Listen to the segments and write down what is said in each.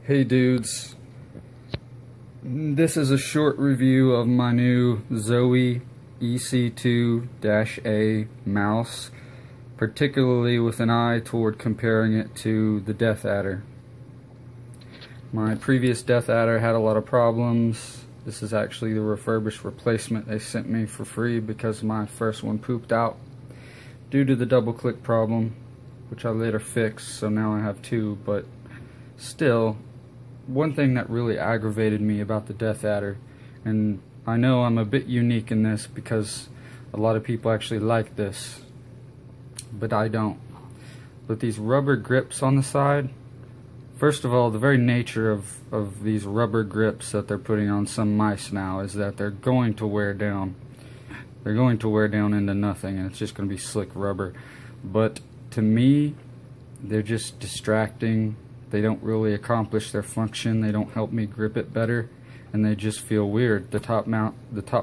Hey dudes, this is a short review of my new Zowie EC2-A mouse, particularly with an eye toward comparing it to the Deathadder. My previous Deathadder had a lot of problems. This is actually the refurbished replacement they sent me for free because my first one pooped out due to the double click problem, which I later fixed, so now I have two. But still, one thing that really aggravated me about the Deathadder, and I know I'm a bit unique in this because a lot of people actually like this, but I don't. But these rubber grips on the side, first of all, the very nature of these rubber grips that they're putting on some mice now is that they're going to wear down. They're going to wear down into nothing, and it's just going to be slick rubber. But to me, they're just distracting. They don't really accomplish their function. They don't help me grip it better, and they just feel weird. The top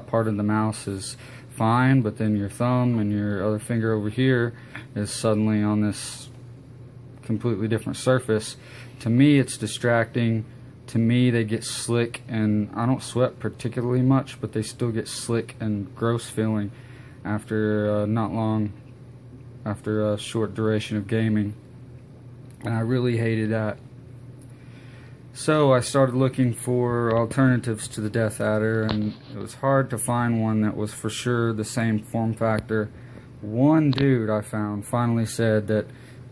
part of the mouse is fine, but then your thumb and your other finger over here is suddenly on this completely different surface. To me, it's distracting. To me, they get slick, and I don't sweat particularly much, but they still get slick and gross feeling after not long after a short duration of gaming, and I really hated that. So I started looking for alternatives to the Deathadder, and it was hard to find one that was for sure the same form factor. One dude I found finally said that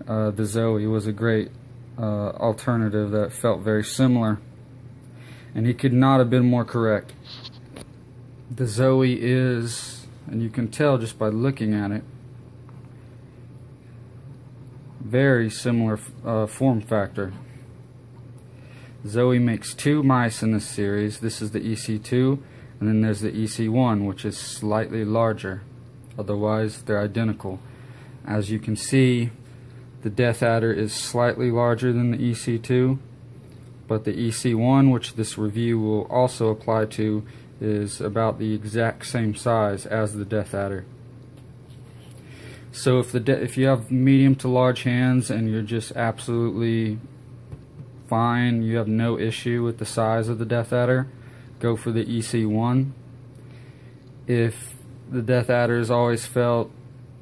the Zowie was a great alternative that felt very similar, and he could not have been more correct. The Zowie is, and you can tell just by looking at it, very similar form factor. Zowie makes two mice in this series. This is the EC2, and then there's the EC1, which is slightly larger. Otherwise, they're identical. As you can see, the Deathadder is slightly larger than the EC2, but the EC1, which this review will also apply to, is about the exact same size as the Deathadder. So if you have medium to large hands and you're just absolutely fine, you have no issue with the size of the Deathadder, go for the EC1. If the Deathadder has always felt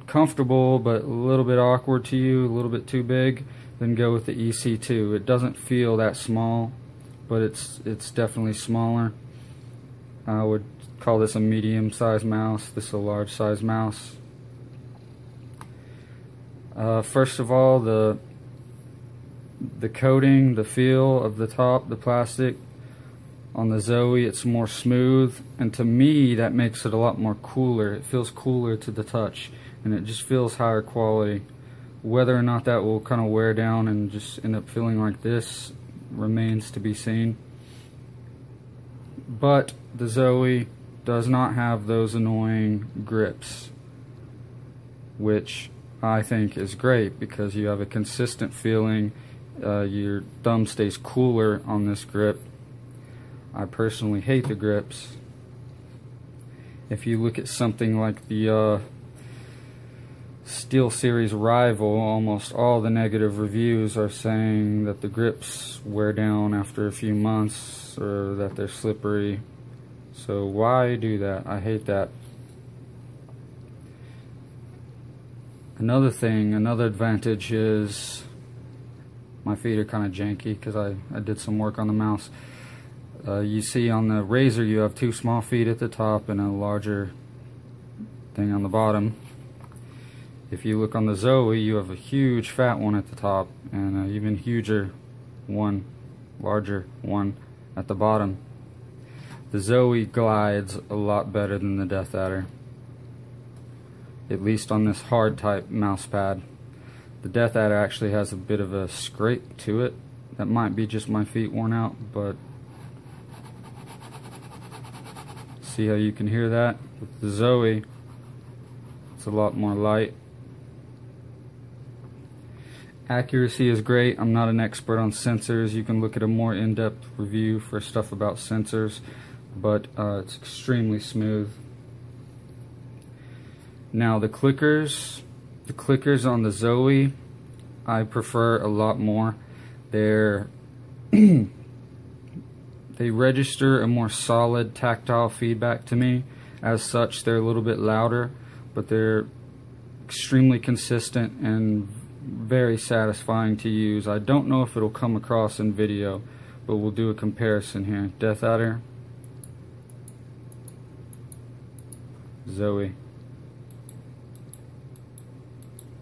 comfortable but a little bit awkward to you, a little bit too big, then go with the EC2. It doesn't feel that small, but it's definitely smaller. I would call this a medium-sized mouse. This is a large-sized mouse. First of all, the coating, the feel of the top, the plastic on the Zowie, it's more smooth, and to me that makes it a lot more cooler. It feels cooler to the touch, and it just feels higher quality. Whether or not that will kind of wear down and just end up feeling like this remains to be seen. But the Zowie does not have those annoying grips, which I think is great because you have a consistent feeling. Your thumb stays cooler on this grip. I personally hate the grips. If you look at something like the SteelSeries rival, almost all the negative reviews are saying that the grips wear down after a few months or that they're slippery. So why do that? I hate that. Another thing, another advantage is my feet are kind of janky because I did some work on the mouse. You see on the Razer you have two small feet at the top and a larger thing on the bottom. If you look on the Zowie, you have a huge fat one at the top and an even huger one, larger one at the bottom. The Zowie glides a lot better than the Deathadder, at least on this hard type mouse pad. The Deathadder actually has a bit of a scrape to it. That might be just my feet worn out, but see how you can hear that? With the Zowie, it's a lot more light. Accuracy is great. I'm not an expert on sensors. You can look at a more in-depth review for stuff about sensors, but it's extremely smooth. Now the clickers on the Zowie I prefer a lot more. They're they register a more solid tactile feedback to me. As such, they're a little bit louder, but they're extremely consistent and very satisfying to use. I don't know if it'll come across in video, but we'll do a comparison here. Deathadder, Zowie.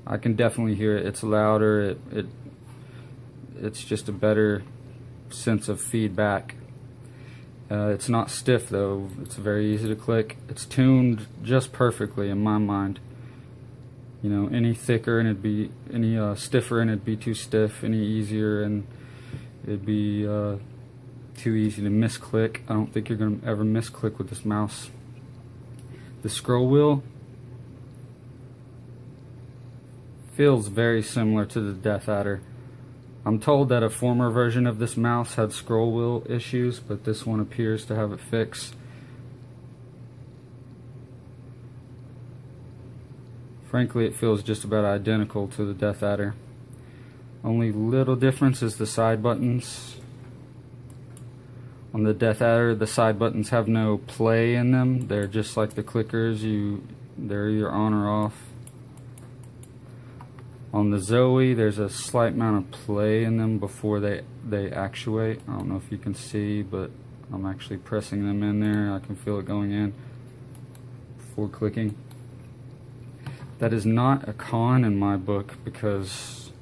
I can definitely hear it. It's louder. It's just a better sense of feedback. It's not stiff though. It's very easy to click. It's tuned just perfectly in my mind. You know, any thicker and it'd be stiffer and it'd be too stiff. Any easier and it'd be too easy to misclick. I don't think you're gonna ever misclick with this mouse. The scroll wheel feels very similar to the Deathadder. I'm told that a former version of this mouse had scroll wheel issues, but this one appears to have it fixed. Frankly, it feels just about identical to the Deathadder. Only little difference is the side buttons. On the Deathadder, the side buttons have no play in them. They're just like the clickers. They're either on or off. On the Zowie, there's a slight amount of play in them before they actuate. I don't know if you can see, but I'm actually pressing them in there. I can feel it going in before clicking. That is not a con in my book because,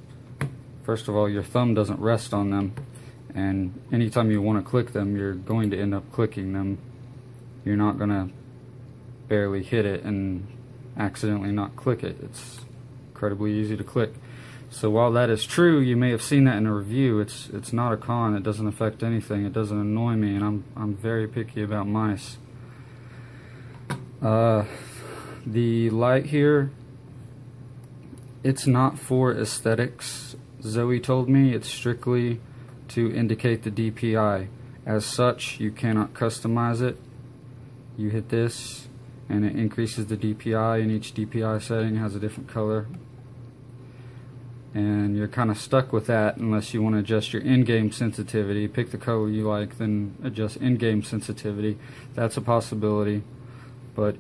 first of all, your thumb doesn't rest on them, and anytime you want to click them, you're going to end up clicking them. You're not going to barely hit it and accidentally not click it. It's incredibly easy to click. So while that is true, you may have seen that in a review. It's not a con. It doesn't affect anything. It doesn't annoy me, and I'm very picky about mice. The light here, it's not for aesthetics. Zowie told me it's strictly to indicate the DPI. As such, you cannot customize it. You hit this and it increases the DPI, and each DPI setting has a different color. And you're kind of stuck with that unless you want to adjust your in-game sensitivity. Pick the color you like, then adjust in-game sensitivity. That's a possibility. But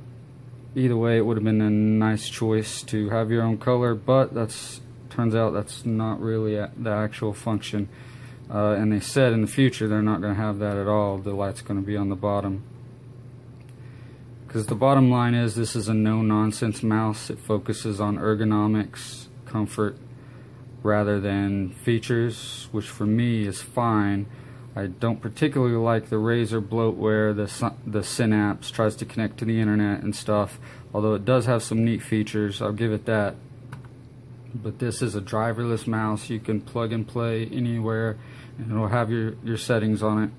either way, it would have been a nice choice to have your own color, but turns out that's not really the actual function. And they said in the future they're not going to have that at all. The light's going to be on the bottom. Because the bottom line is, this is a no-nonsense mouse. It focuses on ergonomics, comfort, rather than features, which for me is fine. I don't particularly like the Razer bloatware. The Synapse tries to connect to the internet and stuff, although it does have some neat features, I'll give it that. But this is a driverless mouse. You can plug and play anywhere and it'll have your settings on it.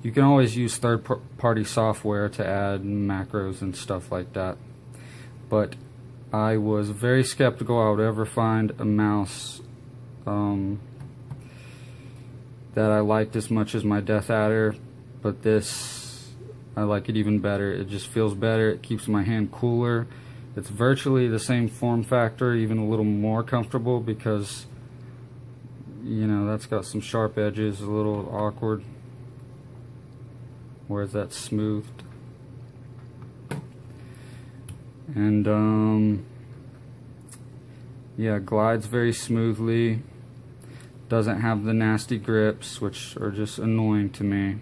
You can always use third-party software to add macros and stuff like that. But I was very skeptical I would ever find a mouse that I liked as much as my Deathadder, but this, I like it even better. It just feels better. It keeps my hand cooler. It's virtually the same form factor, even a little more comfortable because, you know, that's got some sharp edges, a little awkward, whereas that's smoothed. And yeah, glides very smoothly. Doesn't have the nasty grips, which are just annoying to me.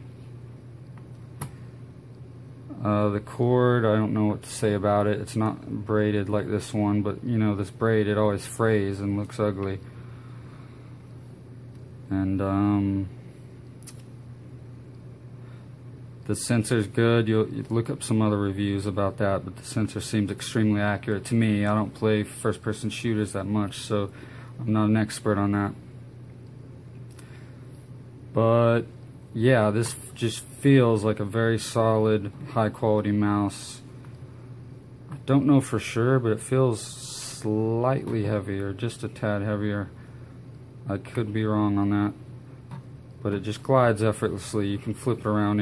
The cord, I don't know what to say about it. It's not braided like this one, but you know, this braid, it always frays and looks ugly. And the sensor's good. You'll look up some other reviews about that, but the sensor seems extremely accurate to me. I don't play first-person shooters that much, so I'm not an expert on that. But yeah, this just feels like a very solid, high-quality mouse. I don't know for sure, but it feels slightly heavier, just a tad heavier. I could be wrong on that, but it just glides effortlessly. You can flip around